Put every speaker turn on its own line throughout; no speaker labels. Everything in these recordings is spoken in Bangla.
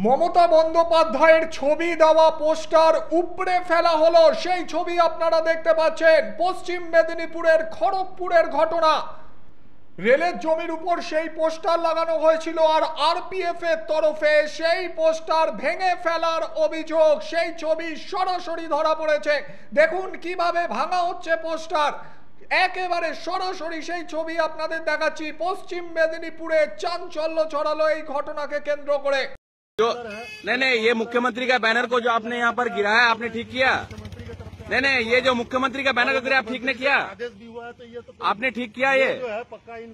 মমতা বন্দ্যোপাধ্যায়ের ছবি দেওয়া পোস্টার উপড়ে ফেলা হলো। সেই ছবি আপনারা দেখতে পাচ্ছেন। পশ্চিম মেদিনীপুরের খড়গপুরের ঘটনা। রেলের জমির উপর সেই পোস্টার লাগানো হয়েছিল, আর আরপিএফ এর তরফে সেই পোস্টার ভেঙে ফেলার অভিযোগ। সেই ছবি সরাসরি ধরা পড়েছে। দেখুন কিভাবে ভাঙা হচ্ছে পোস্টার। একেবারে সরাসরি সেই ছবি আপনাদের দেখাচ্ছি। পশ্চিম মেদিনীপুরে চাঞ্চল্য ছড়ালো এই ঘটনাকে কেন্দ্র করে।
जो नहीं, ये मुख्यमंत्री का बैनर को जो आपने यहाँ पर गिराया, आपने ठीक किया? नहीं, ये जो मुख्यमंत्री का बैनर को गिराया, आप ठीक ने किया? आपने ठीक किया? ये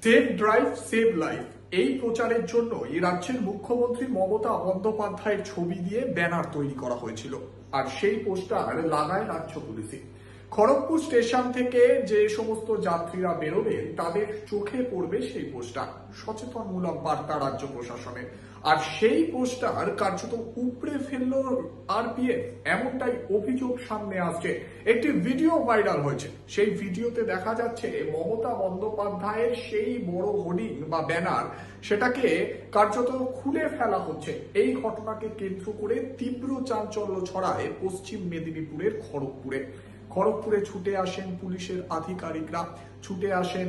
সেভ ড্রাইভ সেভ লাইফ এই প্রচারের জন্য এই রাজ্যের মুখ্যমন্ত্রী মমতা বন্দ্যোপাধ্যায়ের ছবি দিয়ে ব্যানার তৈরি করা হয়েছিল, আর সেই পোস্টার লাগায় রাজ্য পুলিশে। খড়গপুর স্টেশন থেকে যে সমস্ত যাত্রীরা বেরোবেন তাদের চোখে পড়বে সেই পোস্টার। সচেতনমূলক বার্তা রাজ্য প্রশাসনের, আর সেই পোস্টার কার্যত উপড়ে ফেলল আরপিএফ, এমনটাই অভিযোগ সামনে আসছে। একটি ভিডিও ভাইরাল হয়েছে। সেই ভিডিওতে দেখা যাচ্ছে মমতা বন্দ্যোপাধ্যায়ের সেই বড় হোর্ডিং বা ব্যানার, সেটাকে কার্যত খুলে ফেলা হচ্ছে। এই ঘটনাকে কেন্দ্র করে তীব্র চাঞ্চল্য ছড়ায় পশ্চিম মেদিনীপুরের খড়গপুরে ছুটে আসেন পুলিশের আধিকারিকরা, ছুটে আসেন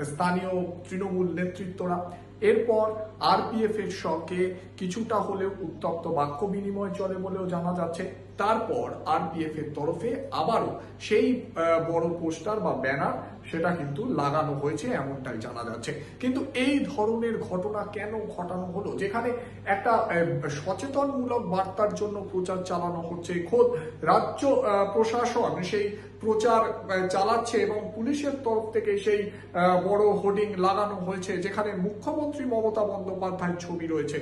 স্থানীয় তৃণমূল নেতৃত্বরা। এরপর আরপিএফ এর সঙ্গে কিছুটা হলেও উত্তপ্ত বাক্য বিনিময় চলে বলেও জানা যাচ্ছে। তারপর আরপিএফ এর তরফে আবারও সেই বড় পোস্টার বা ব্যানার সেটা কিন্তু লাগানো হয়েছে, এমনটাই জানা যাচ্ছে। কিন্তু এই ধরনের ঘটনা কেন ঘটানো হলো, যেখানে একটা সচেতনমূলক বার্তার জন্য প্রচার চালানো হচ্ছে, খোদ রাজ্য প্রশাসন সেই প্রচার চালাচ্ছে এবং পুলিশের তরফ থেকে সেই বড় হোর্ডিং লাগানো হয়েছে যেখানে মুখ্যমন্ত্রী মমতা বন্দ্যোপাধ্যায়ের ছবি রয়েছে,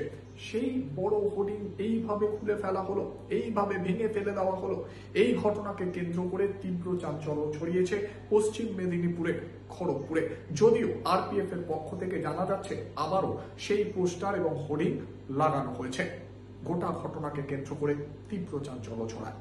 সেই বড় হোর্ডিং এইভাবে খুলে ফেলা হলো, এইভাবে ভেঙে ফেলে দেওয়া হলো। এই ঘটনাকে কেন্দ্র করে তীব্র চাঞ্চল্য ছড়িয়েছে পশ্চিম মেদিনীপুরে খড়গপুরে। যদিও আরপিএফ এর পক্ষ থেকে জানা যাচ্ছে আবারও সেই পোস্টার এবং হোর্ডিং লাগানো হয়েছে। গোটা ঘটনাকে কেন্দ্র করে তীব্র চাঞ্চল্য ছড়ায়।